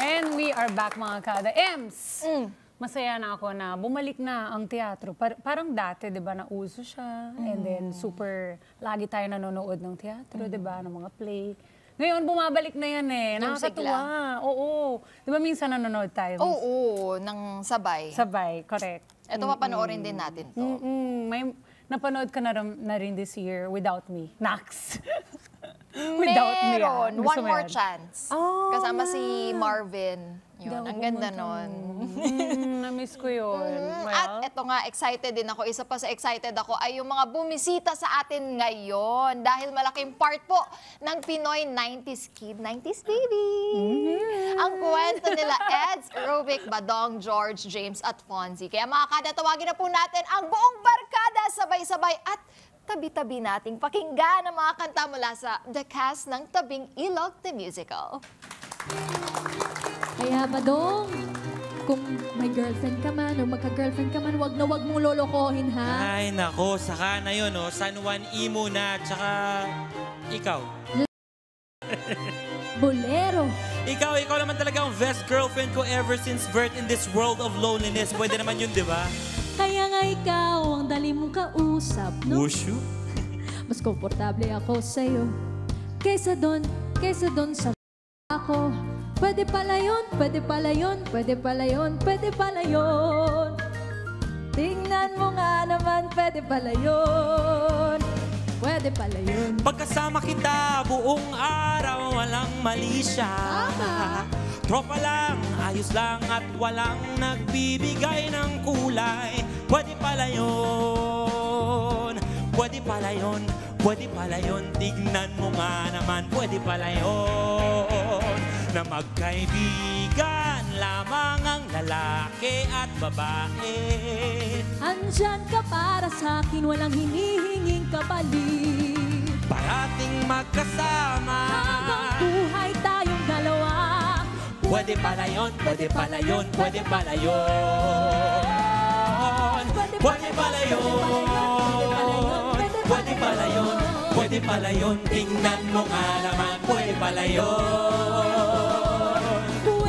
And we are back mga kada. Ems! Masaya na ako na bumalik na ang teatro. Parang dati, di ba, nauso siya. And then super, lagi tayo nanonood ng teatro, di ba, ng mga play. Ngayon, bumabalik na yan eh. Nakakatuwa. Oo. Di ba minsan nanonood tayo? Oo, ng sabay. Sabay, correct. Ito papanoorin din natin to. May napanood ka na rin this year, Without Me. Nax. Without Me. Meron. One More Chance. Oh, Kasama si Marvin. Yun, ang ganda nun. Na-miss ko yun. At eto nga, excited din ako. Isa pa sa excited ako ay yung mga bumisita sa atin ngayon. Dahil malaking part po ng Pinoy 90s Kid, 90s Baby. Ang kwento nila Eds, Rubik, Badong, George, James at Fonzie. Kaya mga kada, tawagin na po natin ang buong barkada sabay-sabay at tabi-tabi nating pakinggan ang mga kanta mula sa The Cast ng Tabing Ilog the Musical. Kaya Badong, kung may girlfriend ka man o magka-girlfriend ka man, wag na wag mong lolokohin, ha? Ay, nako, saka na yun, oh. San Juan Imo na, tsaka ikaw. Bolero. Ikaw naman talaga ang best girlfriend ko ever since birth in this world of loneliness. Pwede naman yun, di ba? Kaya nga ikaw ang dali mong kausap, no? Wushu? Mas komportable ako sa'yo. Kaysa doon sa ako. Pwede pala yun, pwede pala yun, pwede pala yun, pwede pala yun. Tingnan mo nga naman, pwede pala yun. Pwede pala yun. Pagkasama kita, buong araw, walang mali siya. Tropa lang, ayos lang at walang nagbibigay ng kulay. Pwede pala yun, pwede pala yun, pwede pala yun. Tignan mo nga naman, pwede pala yun. Na magkaibigan lamang ang lalaki at babae. Andyan ka para sa akin, walang hinihinging kapalit. Parating magkasama, habang buhay tayong dalawa. Pwede pala yun, pwede pala yun, pwede pala yun. Pwede pala yun, pwede pala yun, pwede pala yun. Tingnan mo nga naman, pwede pala yun.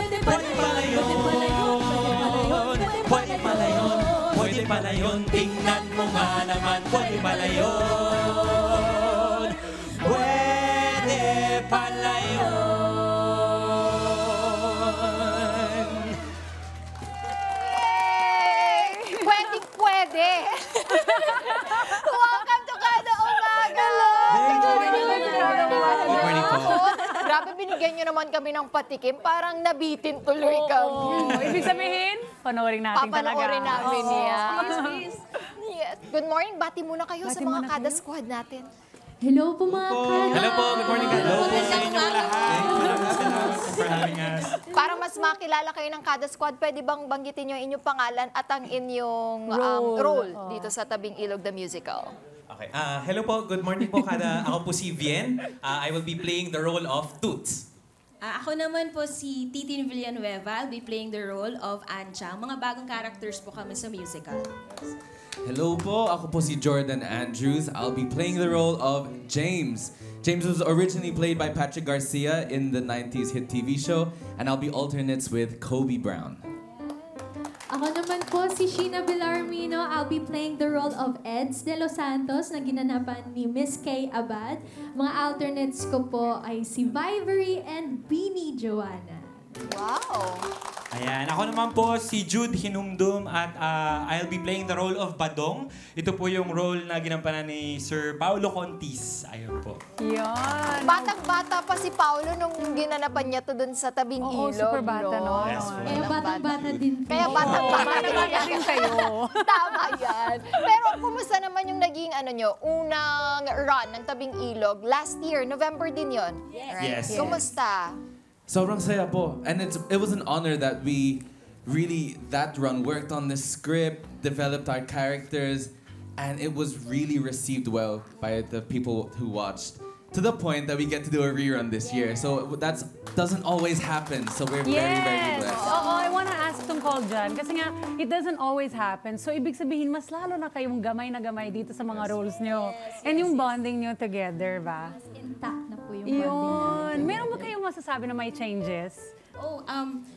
Pwede pala yun, pwede pala yun, pwede pala yun. Tingnan mo nga naman, pwede pala yun. Pwede pala yun. Pwede. Welcome to Kada Umaga. Good morning po. Grabe, binigyan nyo naman kami ng patikim. Parang nabitin tuloy kami. Ibig sabihin, panoorin natin talaga. Papanoorin namin yan. Yes. Good morning. Bati muna kayo sa mga Kada Squad natin. Hello po mga kada. Hello po, good morning. Hello po sa inyong lahat. For having us. Para mas makilala kayo ng Kada Squad, pwede bang banggitin yung inyong pangalan at ang inyong role dito sa Tabing Ilog the Musical? Okay. Hello po, good morning po kada. Ako po si Vien. I will be playing the role of Toots. Ako naman po si Titin Villanueva. I'll be playing the role of Anchang. Mga bagong characters po kami sa musical. Hello po, ako po si Jordan Andrews. I'll be playing the role of James. James was originally played by Patrick Garcia in the 90s hit TV show, and I'll be alternates with Kobe Brown. Ako naman po si Sheena Villarmino. I'll be playing the role of Eds de Los Santos na ginanapan ni Miss Kay Abad. Mga alternates ko po ay si Vivery and Beanie Joanna. Wow! Ayan, ako naman po si Jude Hinumdum at I'll be playing the role of Badong. Ito po yung role na ginampanan ni Sir Paulo Contis. Ayun po. Yan. Batang-bata pa si Paulo nung ginanapan niya to dun sa Tabing Ilog. Super bata, no? Yes, po. Eh, batang-bata din po. Kaya batang-bata Rin kayo. Tama yan. Pero kumusta naman yung naging unang run ng Tabing Ilog? Last year, November din yon. Right? Yes. Kumusta? Sobrang saya po. And it was an honor that we really, that run, worked on the script, developed our characters, and it was really received well by the people who watched. To the point that we get to do a rerun this year. So that doesn't always happen. So we're very, very blessed. Oo, I wanna ask tungkol dyan. Kasi nga, it doesn't always happen. So ibig sabihin, mas lalo na kayong gamay na gamay dito sa mga roles nyo. And yung bonding nyo together, ba? Intact na po yung Yun. bonding namin. Meron ba kayong masasabi na may changes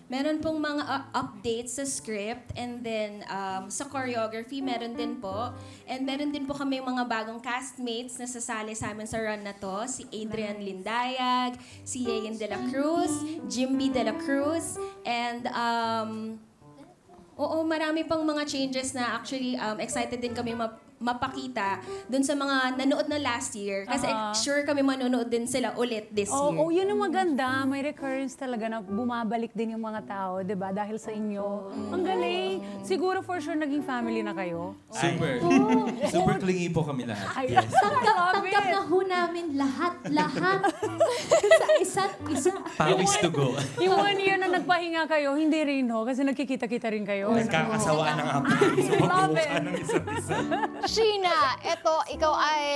Meron pong mga updates sa script and then sa choreography meron din po. And meron din po kami mga bagong castmates na sasali sa amin sa run na to. Si Adrian Lindayag, si Yeyin De La Cruz, Jimby De La Cruz, and marami pang mga changes na actually excited din kami mapakita dun sa mga nanood na last year. Kasi sure kami manonood din sila ulit this year. Oo, yun ang maganda. May recurrence talaga na bumabalik din yung mga tao, di ba? Dahil sa inyo. Ang galing. Siguro for sure naging family na kayo. Super. Super clingy po kami lahat. Ay, Tanggap na ho namin lahat. Sa isa't isa. Pawis to go. Yung 1 year na nagpahinga kayo, hindi rin ho, kasi nagkikita-kita rin kayo. Nagkakasawaan na nga po. Love it. ng isa't isa. Sheena, ikaw ay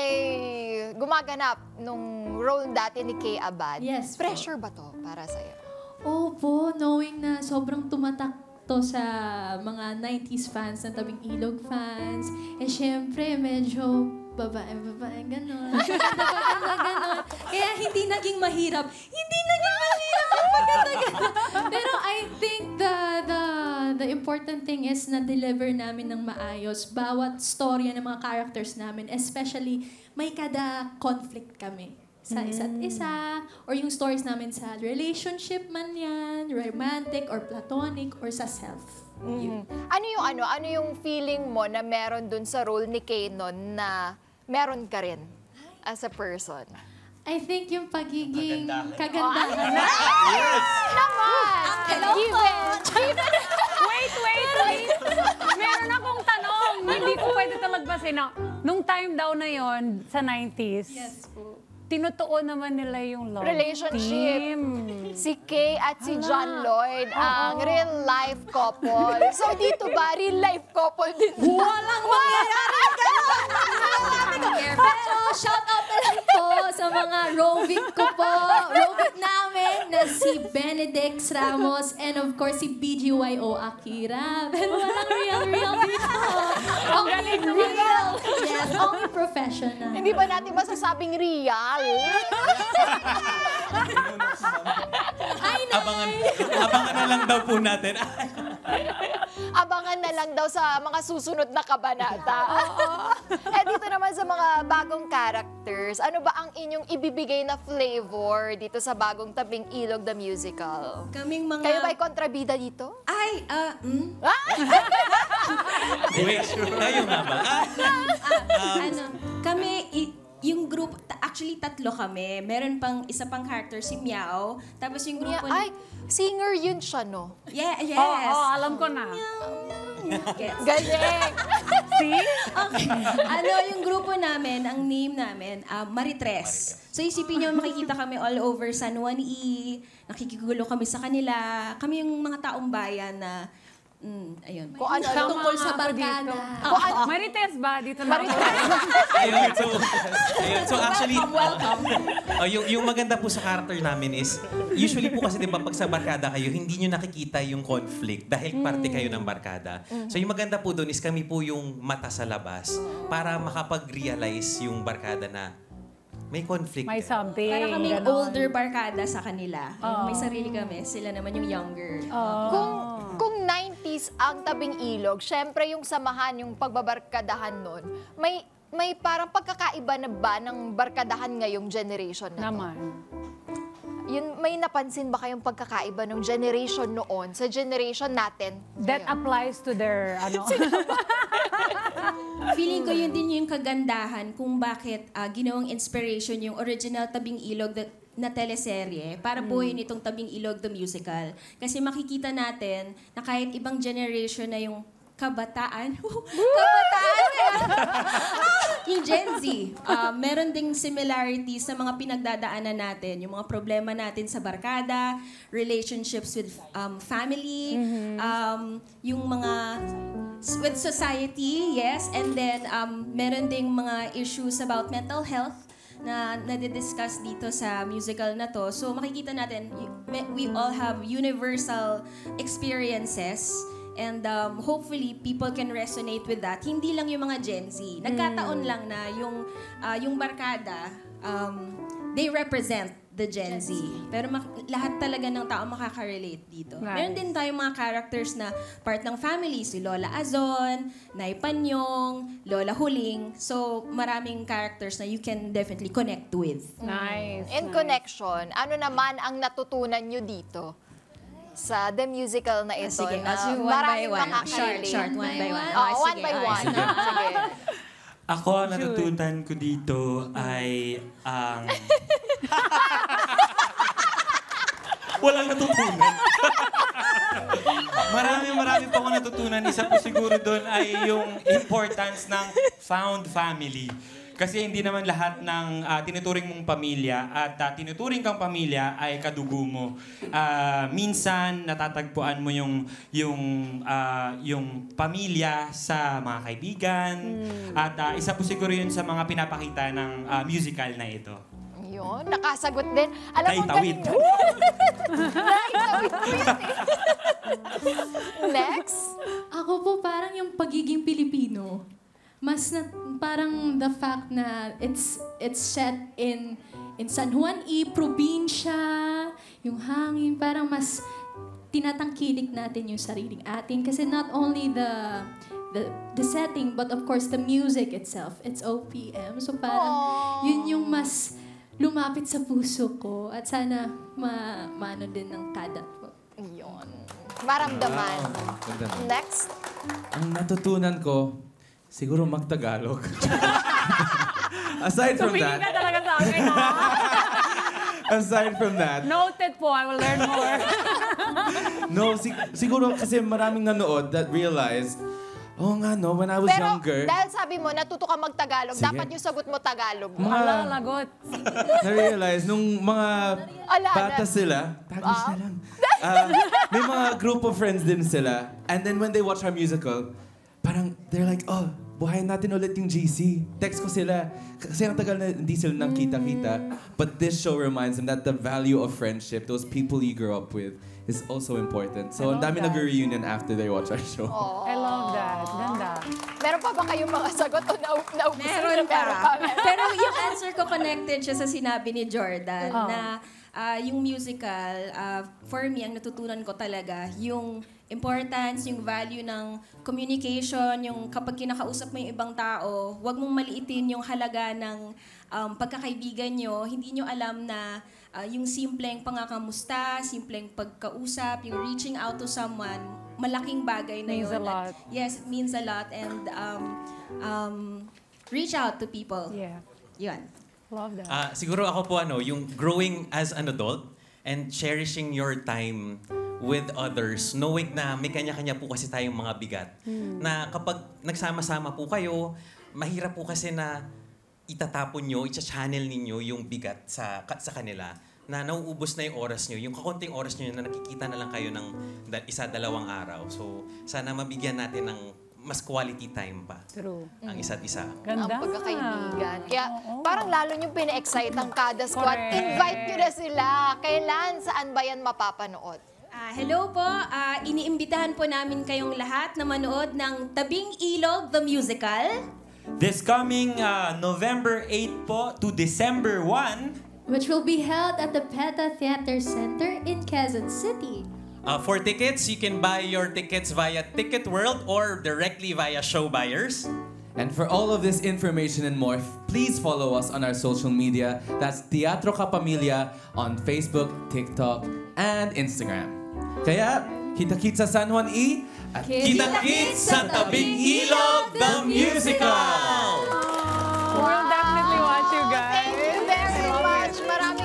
gumaganap nung role dati ni Kay Abad. Yes po. Pressure ba to para sa'yo? Opo, knowing na sobrang tumatak to sa mga 90s fans, ng Tabing Ilog fans. Syempre, medyo babae, gano'n. Gano'n. Kaya hindi naging mahirap. Ang pagkatagano. Pero I think the important thing is na-deliver namin ng maayos bawat storya ng mga characters namin. Especially, may kada conflict kami sa isa't isa, or yung stories namin sa relationship man yan, romantic or platonic, or sa self. Yun. Ano yung feeling mo na meron dun sa role ni Kay nun na meron ka rin as a person? I think yung pagiging kagandahan. Naman! Given! Wait. Meron akong tanong. Hindi ko pwede talagpasin. Nung time daw na yon sa 90s, Yes po. tinutuon naman nila yung love Relationship. team. Si Kay at si John Lloyd, ang real-life couple. So dito ba, real-life couple din? Walang mangyayari gano'n! Pero shout out na lang po sa mga Rovic ko po. Rovic namin na si Benedict Ramos and of course si BGYO Akira. Pero walang real dito. Only real. Yes, only professional. Hindi ba natin masasabing real? Abangan na lang daw po natin. Abangan na lang daw sa mga susunod na kabanata. Dito naman sa mga bagong characters, ano ba ang inyong ibibigay na flavor dito sa bagong Tabing Ilog the Musical? Kaming mga... Kayo ba'y kontrabida dito? Wait, kayo nga ba? Yung group, actually tatlo kami. Meron pang isa pang character, si Meow. Tapos yung grupo... Ay, singer yun siya, no? Yes. Oo, alam ko na. Yes. Galing! See? Yung grupo namin, ang name namin, Maritres. So isipin nyo, makikita kami all over San Juan E, nakikigulo kami sa kanila. Kami yung mga taong bayan na, ayun. Kung ano, Tungkol sa barkada. Marites ba? Dito na. So actually, yung maganda po sa character namin is, usually po kasi diba pag sa barkada kayo, hindi nyo nakikita yung conflict dahil parte kayo ng barkada. So yung maganda po doon is kami po yung mata sa labas para makapag-realize yung barkada na may conflict. May something. Para kaming ganon. older barkada sa kanila. May sarili kami, sila naman yung younger. Kung 90s ang Tabing Ilog, syempre yung samahan, yung pagbabarkadahan nun, may parang pagkakaiba na ba ng barkadahan ngayong generation na to? Naman. Yun, may napansin ba kayong pagkakaiba ng generation noon sa generation natin? That ngayon? applies to their, Feeling ko yun din yung kagandahan kung bakit ginawang inspiration yung original Tabing Ilog na teleserye para buuin itong Tabing Ilog the Musical. Kasi makikita natin na kahit ibang generation na yung kabataan, yung Gen Z, meron ding similarities sa mga pinagdadaanan natin, yung mga problema natin sa barkada, relationships with family, yung mga with society, yes, and then meron ding mga issues about mental health na nadidiscuss dito sa musical na to. So makikita natin, we all have universal experiences. And hopefully, people can resonate with that. Hindi lang yung mga Gen Z. Nagkataon lang na yung barkada, they represent the Gen Z. Pero lahat talaga ng tao makaka-relate dito. Nice. Meron din tayong mga characters na part ng family. Si Lola Azon, Nay Panyong, Lola Huling. So, maraming characters na you can definitely connect with. Nice. In connection, ano naman ang natutunan nyo dito? Sa The Musical na ito. Sige, na as you one by maraming one. makaka-relate. Short, one by one. Oh, Ah, one sige, by ah, one. sige. Sige. Ako, natutunan ko dito ay ang... Walang natutunan. Marami pa ako natutunan. Isa po siguro doon ay yung importance ng found family. Kasi hindi naman lahat ng tinuturing mong pamilya at tinuturing kang pamilya ay kadugo mo. Minsan natatagpuan mo yung pamilya sa mga kaibigan at isa po siguro yun sa mga pinapakita ng musical na ito. Yun, nakasagot din. Alam mo, Naitawid. Naitawid mo yun eh. Next. Ako po parang yung pagiging Pilipino. Mas na, parang the fact na it's set in San Juan probinsya, yung hangin, parang mas tinatangkilik natin yung sariling atin kasi not only the setting but of course the music itself, it's OPM. So parang yun yung mas lumapit sa puso ko at sana maano din ng kada po. Yun. Maramdaman. Ganda mo. Next. Ang natutunan ko, siguro mag-Tagalog. Aside from Tumingin ka that, talaga sa akin, ha? aside from that, Noted po, I will learn more. no, siguro kasi maraming nanood that realized, oh nga no, when I was Pero younger, dahil sabi mo, natuto ka mag-Tagalog, Sige. dapat yung sagot mo Tagalog. Ala, lagot. na-realize nung mga Ala, bata sila, Taglish na lang. May mga group of friends din sila. And then when they watch our musical, parang they're like, oh, buhayin natin ulit yung GC. Text ko sila. Kasi ang tagal na hindi sila nang kita-kita. But this show reminds them that the value of friendship, those people you grew up with, is also important. So, ang love dami that. nag-reunion after they watch our show. I love that. Ganda. Meron pa ba kayong mga sagot o naubos Meron na meron pa. Pero yung answer ko connected siya sa sinabi ni Jordan na yung musical, for me, ang natutunan ko talaga, yung importance, yung value ng communication, yung kapag kinakausap mo yung ibang tao, huwag mong maliitin yung halaga ng pagkakaibigan nyo. Hindi nyo alam na yung simpleng pangakamusta, simpleng pagkausap, yung reaching out to someone, malaking bagay na Means yun. a lot. Yes, it means a lot. And reach out to people. Yeah. Yun. Love that. Siguro ako po yung growing as an adult and cherishing your time with others, knowing na may kanya-kanya po kasi tayong mga bigat. Na kapag nagsama-sama po kayo, mahirap po kasi na itatapon nyo, i-channel ninyo yung bigat sa kanila na nauubos na yung oras nyo, yung kakunting oras nyo na nakikita na lang kayo ng isa-dalawang araw. So, sana mabigyan natin ng mas quality time pa True. ang isa't isa. Ganda. Ang pagkakaibigan. Kaya parang lalo nyo pina-excite ang kada squad. Correct. Invite nyo na sila. Kailan, saan ba yan mapapanood? Hello po, iniimbitahan po namin kayong lahat na manood ng Tabing Ilog, the musical. This coming November 8 po to December 1, Which will be held at the PETA Theater Center in Quezon City. For tickets, you can buy your tickets via Ticket World or directly via Show Buyers. And for all of this information and more, please follow us on our social media. That's Teatro Kapamilya on Facebook, TikTok, and Instagram. Kaya, kita-kits sa San Juan at Kita-kits sa Tabing Ilog, the musical! We'll definitely watch you guys. Thank you very much.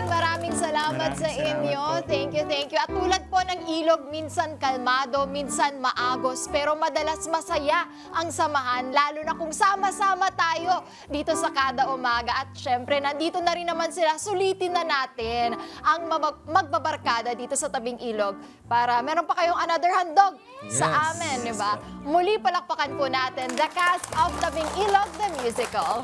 Maraming salamat sa inyo. Thank you. At tulad po ng ilog, minsan kalmado, minsan maagos, pero madalas masaya ang samahan, lalo na kung sama-sama tayo dito sa kada umaga. At syempre, nandito na rin naman sila. Sulitin na natin ang magbabarkada dito sa Tabing Ilog para meron pa kayong another handog sa amin, di ba? Muli palakpakan po natin the cast of Tabing Ilog, the musical.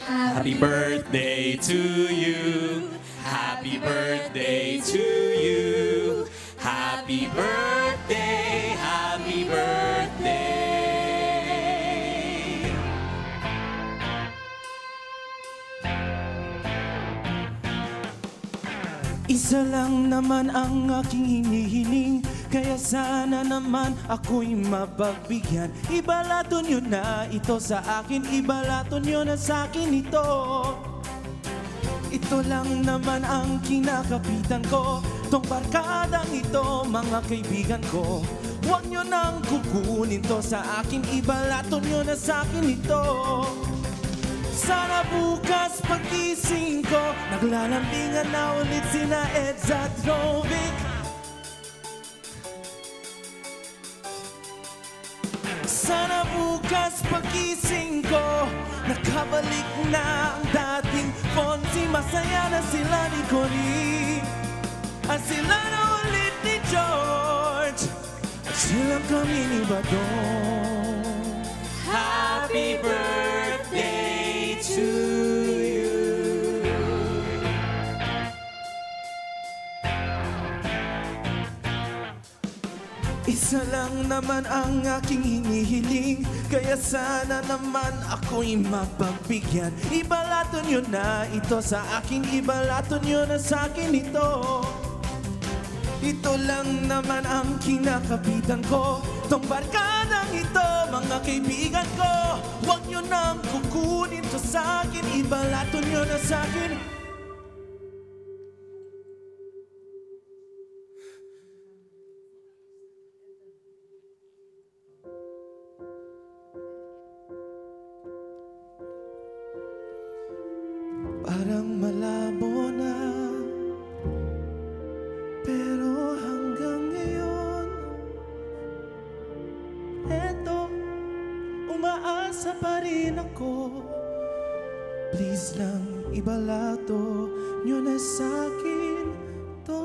Happy birthday to you. Happy birthday to you. Happy birthday, happy birthday. Isa lang naman ang aking hinihiling, kaya sana naman ako'y mapagbigyan. Ibalato nyo na ito sa akin, ibalato nyo na sa akin ito. Ito lang naman ang kinakapitan ko, tong barkadang ito, mga kaibigan ko. Huwag nyo nang kukunin to sa akin, ibalato nyo na sa akin ito. Sana bukas pagising ko, naglalambingan na ulit sina Eds at Rovic. Sana bukas pagising ko, nakabalik na ang dating Fonzie. Masaya na sila ni Connie, at sila na ulit ni George, at sila kami ni Badong. Happy birthday to you. Isa lang naman ang aking hinihiling, kaya sana naman ako'y mapagbigyan. Ibalato nyo na ito sa akin, ibalato nyo na sa akin ito. Ito lang naman ang kinakapitan ko, tong barkadang ito, mga kaibigan ko. Huwag nyo nang kukunin to sa akin, ibalato nyo na sa akin. Parang malabo na, pero hanggang ngayon, eto, umaasa pa rin ako. Please lang, ibalato nyo na sa'kin to.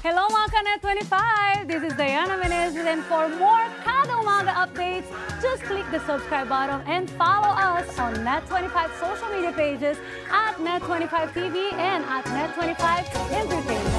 Hello mga Kanet 25! This is Diana Menezes, and for more Kada Umaga updates, just click the subscribe button and follow us on Net25 social media pages at Net25 TV and at Net25 Entertainment.